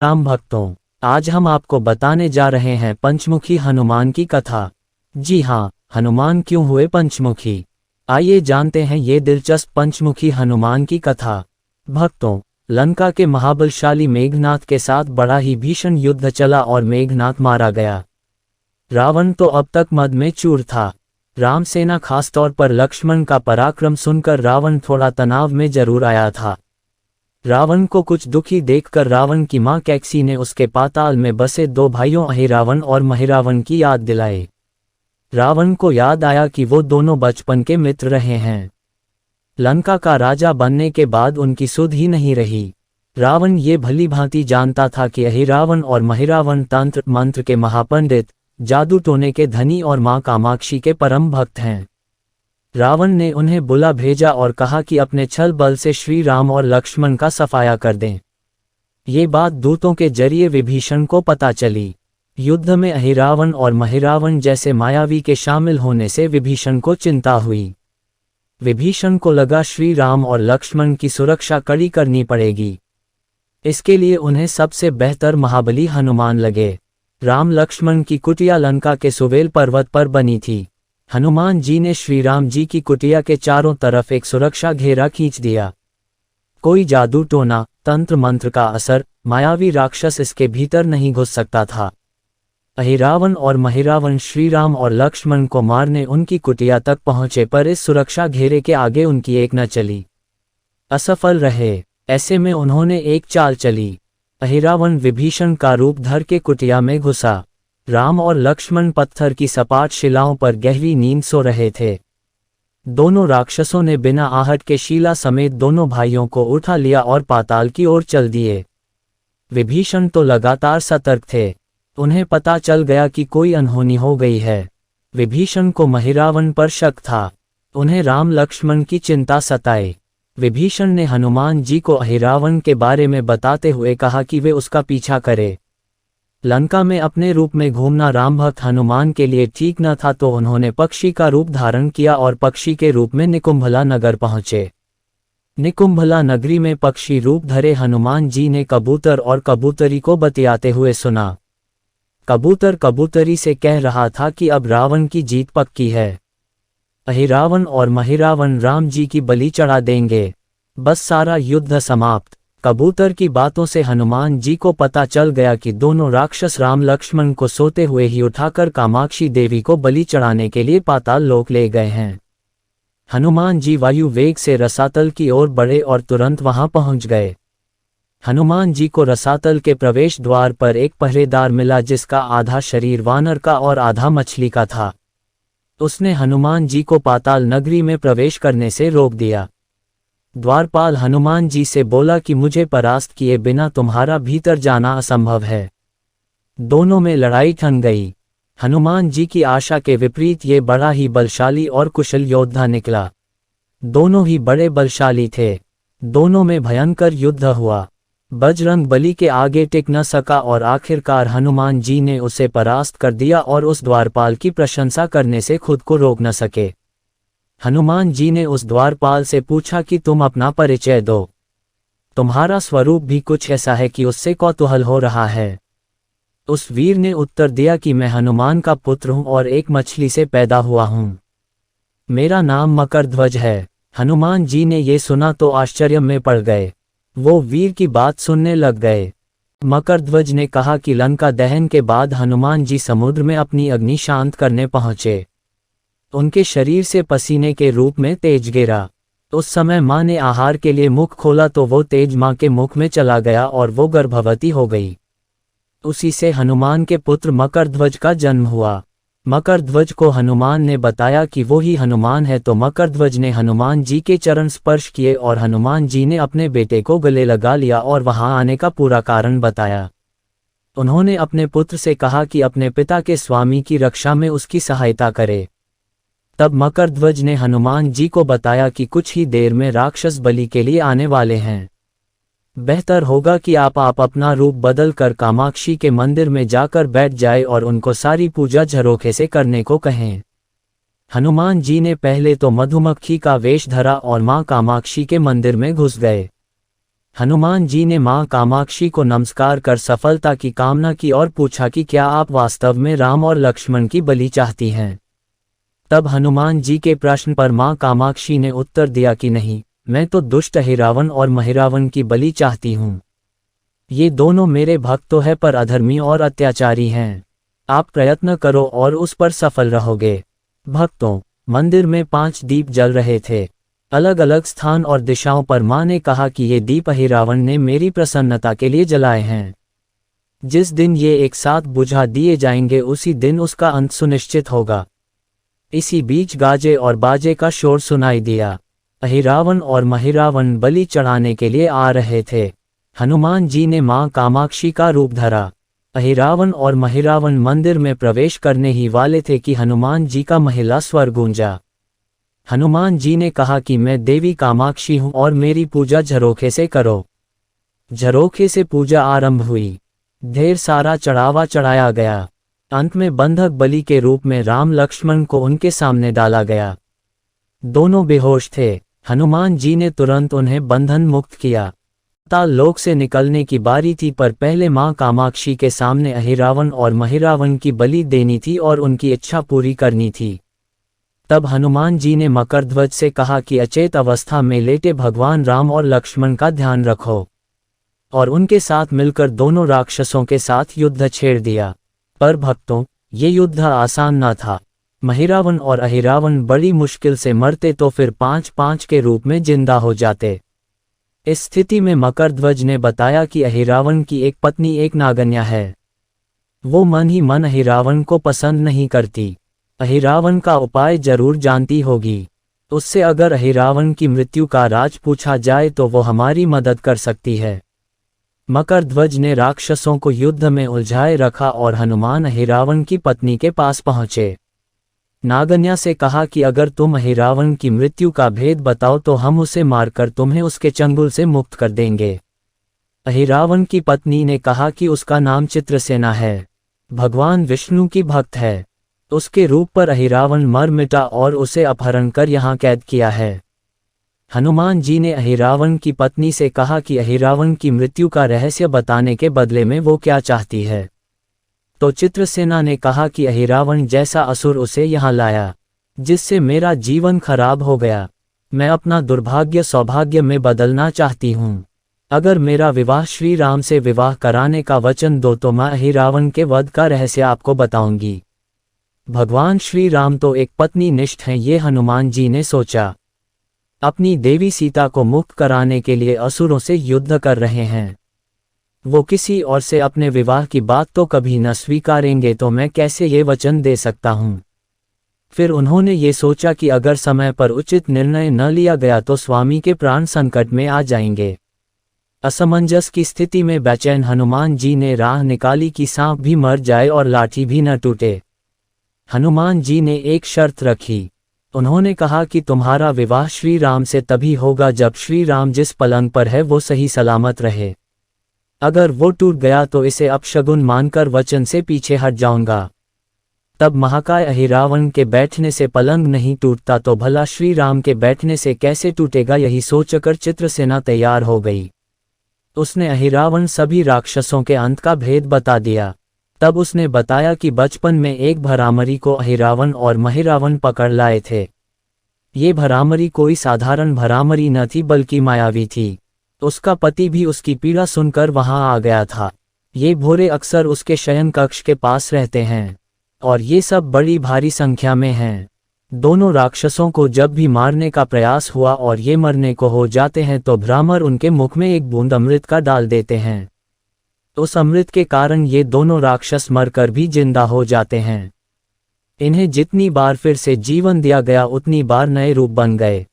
राम भक्तों, आज हम आपको बताने जा रहे हैं पंचमुखी हनुमान की कथा। जी हाँ, हनुमान क्यों हुए पंचमुखी? आइए जानते हैं ये दिलचस्प पंचमुखी हनुमान की कथा। भक्तों, लंका के महाबलशाली मेघनाथ के साथ बड़ा ही भीषण युद्ध चला और मेघनाथ मारा गया। रावण तो अब तक मद में चूर था। रामसेना खासतौर पर लक्ष्मण का पराक्रम सुनकर रावण थोड़ा तनाव में जरूर आया था। रावण को कुछ दुखी देखकर रावण की मां कैकसी ने उसके पाताल में बसे दो भाइयों अहिरावण और महिरावण की याद दिलाई। रावण को याद आया कि वो दोनों बचपन के मित्र रहे हैं। लंका का राजा बनने के बाद उनकी सुध ही नहीं रही। रावण ये भली भांति जानता था कि अहिरावण और महिरावण तंत्र मंत्र के महापंडित, जादू टोने के धनी और मां कामाक्षी के परम भक्त हैं। रावण ने उन्हें बुला भेजा और कहा कि अपने छल बल से श्री राम और लक्ष्मण का सफाया कर दें। ये बात दूतों के जरिए विभीषण को पता चली। युद्ध में अहिरावण और महिरावण जैसे मायावी के शामिल होने से विभीषण को चिंता हुई। विभीषण को लगा श्री राम और लक्ष्मण की सुरक्षा कड़ी करनी पड़ेगी। इसके लिए उन्हें सबसे बेहतर महाबली हनुमान लगे। राम लक्ष्मण की कुटिया लंका के सुवेल पर्वत पर बनी थी। हनुमान जी ने श्री राम जी की कुटिया के चारों तरफ एक सुरक्षा घेरा खींच दिया। कोई जादू टोना, तंत्र मंत्र का असर, मायावी राक्षस इसके भीतर नहीं घुस सकता था। अहिरावण और महिरावण श्री राम और लक्ष्मण को मारने उनकी कुटिया तक पहुंचे, पर इस सुरक्षा घेरे के आगे उनकी एक न चली। असफल रहे। ऐसे में उन्होंने एक चाल चली। अहिरावण विभीषण का रूप धर के कुटिया में घुसा। राम और लक्ष्मण पत्थर की सपाट शिलाओं पर गहरी नींद सो रहे थे। दोनों राक्षसों ने बिना आहट के शीला समेत दोनों भाइयों को उठा लिया और पाताल की ओर चल दिए। विभीषण तो लगातार सतर्क थे। उन्हें पता चल गया कि कोई अनहोनी हो गई है। विभीषण को महिरावण पर शक था। उन्हें राम लक्ष्मण की चिंता सताई। विभीषण ने हनुमान जी को अहिरावण के बारे में बताते हुए कहा कि वे उसका पीछा करे। लंका में अपने रूप में घूमना राम भक्त हनुमान के लिए ठीक न था, तो उन्होंने पक्षी का रूप धारण किया और पक्षी के रूप में निकुंभला नगर पहुंचे। निकुंभला नगरी में पक्षी रूप धरे हनुमान जी ने कबूतर और कबूतरी को बतियाते हुए सुना। कबूतर कबूतरी से कह रहा था कि अब रावण की जीत पक्की है। अहिरावण और महिरावण राम जी की बलि चढ़ा देंगे। बस सारा युद्ध समाप्त। कबूतर की बातों से हनुमान जी को पता चल गया कि दोनों राक्षस राम लक्ष्मण को सोते हुए ही उठाकर कामाक्षी देवी को बलि चढ़ाने के लिए पाताल लोक ले गए हैं। हनुमान जी वायु वेग से रसातल की ओर बढ़े और तुरंत वहां पहुंच गए। हनुमान जी को रसातल के प्रवेश द्वार पर एक पहरेदार मिला, जिसका आधा शरीर वानर का और आधा मछली का था। उसने हनुमान जी को पाताल नगरी में प्रवेश करने से रोक दिया। द्वारपाल हनुमान जी से बोला कि मुझे परास्त किए बिना तुम्हारा भीतर जाना असंभव है। दोनों में लड़ाई ठन गई। हनुमान जी की आशा के विपरीत ये बड़ा ही बलशाली और कुशल योद्धा निकला। दोनों ही बड़े बलशाली थे। दोनों में भयंकर युद्ध हुआ। बजरंग बली के आगे टिक न सका और आखिरकार हनुमान जी ने उसे परास्त कर दिया और उस द्वारपाल की प्रशंसा करने से खुद को रोक न सके। हनुमान जी ने उस द्वारपाल से पूछा कि तुम अपना परिचय दो। तुम्हारा स्वरूप भी कुछ ऐसा है कि उससे कौतूहल हो रहा है। उस वीर ने उत्तर दिया कि मैं हनुमान का पुत्र हूं और एक मछली से पैदा हुआ हूं। मेरा नाम मकरध्वज है। हनुमान जी ने ये सुना तो आश्चर्य में पड़ गए। वो वीर की बात सुनने लग गए। मकरध्वज ने कहा कि लंका दहन के बाद हनुमान जी समुद्र में अपनी अग्नि शांत करने पहुंचे। उनके शरीर से पसीने के रूप में तेज गिरा। उस समय मां ने आहार के लिए मुख खोला तो वो तेज मां के मुख में चला गया और वो गर्भवती हो गई। उसी से हनुमान के पुत्र मकरध्वज का जन्म हुआ। मकरध्वज को हनुमान ने बताया कि वो ही हनुमान है, तो मकरध्वज ने हनुमान जी के चरण स्पर्श किए और हनुमान जी ने अपने बेटे को गले लगा लिया और वहां आने का पूरा कारण बताया। उन्होंने अपने पुत्र से कहा कि अपने पिता के स्वामी की रक्षा में उसकी सहायता करे। तब मकरध्वज ने हनुमान जी को बताया कि कुछ ही देर में राक्षस बलि के लिए आने वाले हैं। बेहतर होगा कि आप अपना रूप बदल कर कामाक्षी के मंदिर में जाकर बैठ जाए और उनको सारी पूजा झरोखे से करने को कहें। हनुमान जी ने पहले तो मधुमक्खी का वेश धरा और मां कामाक्षी के मंदिर में घुस गए। हनुमान जी ने मां कामाक्षी को नमस्कार कर सफलता की कामना की और पूछा कि क्या आप वास्तव में राम और लक्ष्मण की बलि चाहती हैं। तब हनुमान जी के प्रश्न पर मां कामाक्षी ने उत्तर दिया कि नहीं, मैं तो दुष्ट अहिरावण और महिरावण की बलि चाहती हूँ। ये दोनों मेरे भक्त तो है पर अधर्मी और अत्याचारी हैं। आप प्रयत्न करो और उस पर सफल रहोगे। भक्तों, मंदिर में 5 दीप जल रहे थे। अलग अलग स्थान और दिशाओं पर मां ने कहा कि ये दीप अहिरावण ने मेरी प्रसन्नता के लिए जलाए हैं। जिस दिन ये एक साथ बुझा दिए जाएंगे उसी दिन उसका अंत सुनिश्चित होगा। इसी बीच गाजे और बाजे का शोर सुनाई दिया। अहिरावण और महिरावण बलि चढ़ाने के लिए आ रहे थे। हनुमान जी ने मां कामाक्षी का रूप धरा। अहिरावण और महिरावण मंदिर में प्रवेश करने ही वाले थे कि हनुमान जी का महिला स्वर गूंजा। हनुमान जी ने कहा कि मैं देवी कामाक्षी हूं और मेरी पूजा झरोखे से करो। झरोखे से पूजा आरंभ हुई। ढेर सारा चढ़ावा चढ़ाया गया। अंत में बंधक बलि के रूप में राम लक्ष्मण को उनके सामने डाला गया। दोनों बेहोश थे। हनुमान जी ने तुरंत उन्हें बंधन मुक्त किया। पाताल लोक से निकलने की बारी थी पर पहले मां कामाक्षी के सामने अहिरावण और महिरावण की बलि देनी थी और उनकी इच्छा पूरी करनी थी। तब हनुमान जी ने मकरध्वज से कहा कि अचेत अवस्था में लेटे भगवान राम और लक्ष्मण का ध्यान रखो, और उनके साथ मिलकर दोनों राक्षसों के साथ युद्ध छेड़ दिया। पर भक्तों, ये युद्ध आसान न था। महिरावण और अहिरावण बड़ी मुश्किल से मरते तो फिर 5-5 के रूप में जिंदा हो जाते। इस स्थिति में मकरध्वज ने बताया कि अहिरावण की एक पत्नी एक नागन्या है। वो मन ही मन अहिरावण को पसंद नहीं करती। अहिरावण का उपाय जरूर जानती होगी। उससे अगर अहिरावण की मृत्यु का राज पूछा जाए तो वो हमारी मदद कर सकती है। मकरध्वज ने राक्षसों को युद्ध में उलझाए रखा और हनुमान अहिरावण की पत्नी के पास पहुंचे। नागन्या से कहा कि अगर तुम अहिरावण की मृत्यु का भेद बताओ तो हम उसे मारकर तुम्हें उसके चंगुल से मुक्त कर देंगे। अहिरावण की पत्नी ने कहा कि उसका नाम चित्रसेना है, भगवान विष्णु की भक्त है। उसके रूप पर अहिरावण मर मिटा और उसे अपहरण कर यहाँ कैद किया है। हनुमान जी ने अहिरावण की पत्नी से कहा कि अहिरावण की मृत्यु का रहस्य बताने के बदले में वो क्या चाहती है। तो चित्रसेना ने कहा कि अहिरावण जैसा असुर उसे यहाँ लाया, जिससे मेरा जीवन खराब हो गया। मैं अपना दुर्भाग्य सौभाग्य में बदलना चाहती हूँ। अगर मेरा विवाह श्री राम से विवाह कराने का वचन दो तो मैं अहिरावण के वध का रहस्य आपको बताऊंगी। भगवान श्री राम तो एक पत्नी निष्ठ हैं, ये हनुमान जी ने सोचा। अपनी देवी सीता को मुक्त कराने के लिए असुरों से युद्ध कर रहे हैं। वो किसी और से अपने विवाह की बात तो कभी न स्वीकारेंगे, तो मैं कैसे ये वचन दे सकता हूँ। फिर उन्होंने ये सोचा कि अगर समय पर उचित निर्णय न लिया गया तो स्वामी के प्राण संकट में आ जाएंगे। असमंजस की स्थिति में बेचैन हनुमान जी ने राह निकाली कि सांप भी मर जाए और लाठी भी न टूटे। हनुमान जी ने एक शर्त रखी। उन्होंने कहा कि तुम्हारा विवाह श्री राम से तभी होगा जब श्री राम जिस पलंग पर है वो सही सलामत रहे। अगर वो टूट गया तो इसे अपशगुन मानकर वचन से पीछे हट जाऊंगा। तब महाकाय अहिरावण के बैठने से पलंग नहीं टूटता तो भला श्री राम के बैठने से कैसे टूटेगा, यही सोचकर चित्रसेना तैयार हो गई। उसने अहिरावण सभी राक्षसों के अंत का भेद बता दिया। तब उसने बताया कि बचपन में एक भरामरी को अहिरावण और महिरावण पकड़ लाए थे। ये भरामरी कोई साधारण भरामरी न थी बल्कि मायावी थी। उसका पति भी उसकी पीड़ा सुनकर वहां आ गया था। ये भोरे अक्सर उसके शयन कक्ष के पास रहते हैं और ये सब बड़ी भारी संख्या में हैं। दोनों राक्षसों को जब भी मारने का प्रयास हुआ और ये मरने को हो जाते हैं तो भ्रामर उनके मुख में एक बूंद अमृत का डाल देते हैं। उस अमृत के कारण ये दोनों राक्षस मरकर भी जिंदा हो जाते हैं। इन्हें जितनी बार फिर से जीवन दिया गया उतनी बार नए रूप बन गए।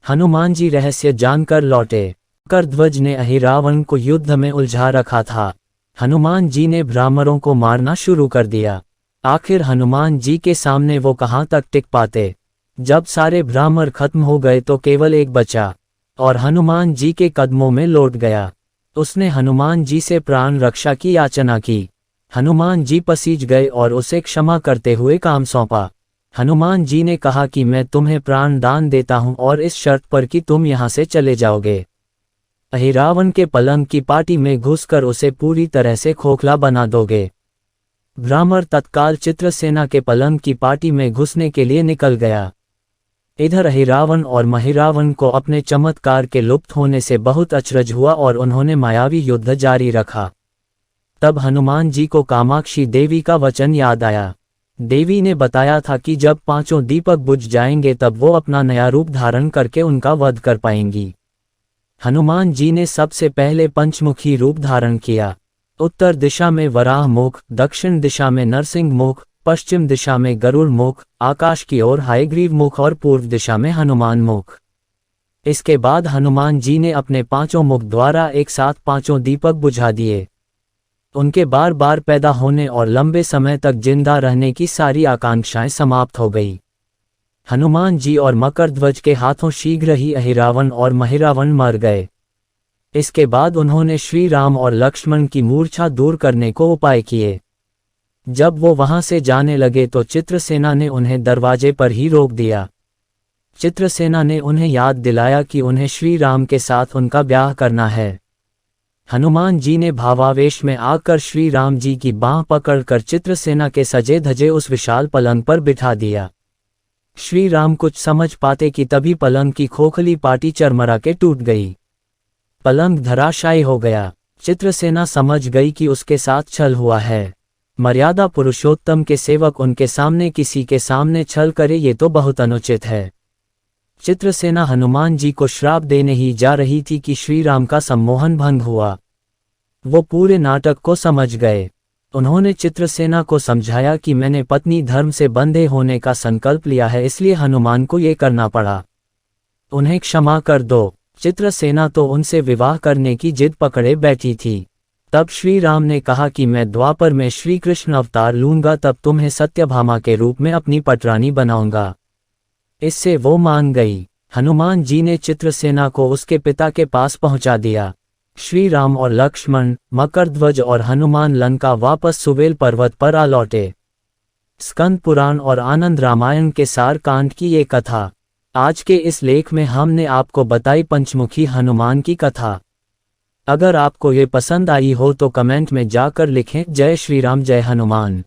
हनुमान जी रहस्य जानकर लौटे। मकरध्वज ने अहिरावण को युद्ध में उलझा रखा था। हनुमान जी ने भ्रामरों को मारना शुरू कर दिया। आखिर हनुमान जी के सामने वो कहाँ तक टिक पाते। जब सारे भ्रामर खत्म हो गए तो केवल एक बचा और हनुमान जी के कदमों में लौट गया। उसने हनुमान जी से प्राण रक्षा की याचना की। हनुमान जी पसीज गए और उसे क्षमा करते हुए काम सौंपा। हनुमान जी ने कहा कि मैं तुम्हें प्राण दान देता हूं और इस शर्त पर कि तुम यहाँ से चले जाओगे। अहिरावण के पलंग की पार्टी में घुसकर उसे पूरी तरह से खोखला बना दोगे। भ्रामर तत्काल चित्रसेना के पलंग की पार्टी में घुसने के लिए निकल गया। इधर अहिरावण और महिरावण को अपने चमत्कार के लुप्त होने से बहुत अचरज हुआ और उन्होंने मायावी युद्ध जारी रखा। तब हनुमान जी को कामाक्षी देवी का वचन याद आया। देवी ने बताया था कि जब 5 दीपक बुझ जाएंगे तब वो अपना नया रूप धारण करके उनका वध कर पाएंगी। हनुमान जी ने सबसे पहले पंचमुखी रूप धारण किया। उत्तर दिशा में वराह मुख, दक्षिण दिशा में नरसिंह मुख, पश्चिम दिशा में गरुड़ मुख, आकाश की ओर हयग्रीव मुख और पूर्व दिशा में हनुमान मुख। इसके बाद हनुमान जी ने अपने 5 मुख द्वारा एक साथ 5 दीपक बुझा दिए। उनके बार बार पैदा होने और लंबे समय तक जिंदा रहने की सारी आकांक्षाएं समाप्त हो गई। हनुमान जी और मकरध्वज के हाथों शीघ्र ही अहिरावण और महिरावण मर गए। इसके बाद उन्होंने श्री राम और लक्ष्मण की मूर्छा दूर करने को उपाय किए। जब वो वहां से जाने लगे तो चित्रसेना ने उन्हें दरवाजे पर ही रोक दिया। चित्रसेना ने उन्हें याद दिलाया कि उन्हें श्री राम के साथ उनका ब्याह करना है। हनुमान जी ने भावावेश में आकर श्री राम जी की बांह पकड़कर चित्रसेना के सजे धजे उस विशाल पलंग पर बिठा दिया। श्री राम कुछ समझ पाते कि तभी पलंग की खोखली पाटी चरमरा के टूट गई। पलंग धराशायी हो गया। चित्रसेना समझ गई कि उसके साथ छल हुआ है। मर्यादा पुरुषोत्तम के सेवक उनके सामने किसी के सामने छल करे ये तो बहुत अनुचित है। चित्रसेना हनुमान जी को श्राप देने ही जा रही थी कि श्री राम का सम्मोहन भंग हुआ। वो पूरे नाटक को समझ गए। उन्होंने चित्रसेना को समझाया कि मैंने पत्नी धर्म से बंधे होने का संकल्प लिया है, इसलिए हनुमान को ये करना पड़ा। उन्हें क्षमा कर दो। चित्रसेना तो उनसे विवाह करने की जिद पकड़े बैठी थी। तब श्री राम ने कहा कि मैं द्वापर में श्री कृष्ण अवतार लूंगा, तब तुम्हें सत्यभामा के रूप में अपनी पटरानी बनाऊंगा। इससे वो मान गई। हनुमान जी ने चित्रसेना को उसके पिता के पास पहुंचा दिया। श्री राम और लक्ष्मण, मकरध्वज और हनुमान लंका वापस सुवेल पर्वत पर आ लौटे। स्कंद पुराण और आनंद रामायण के सार कांड की ये कथा। आज के इस लेख में हमने आपको बताई पंचमुखी हनुमान की कथा। अगर आपको ये पसंद आई हो तो कमेंट में जाकर लिखें जय श्री राम, जय हनुमान।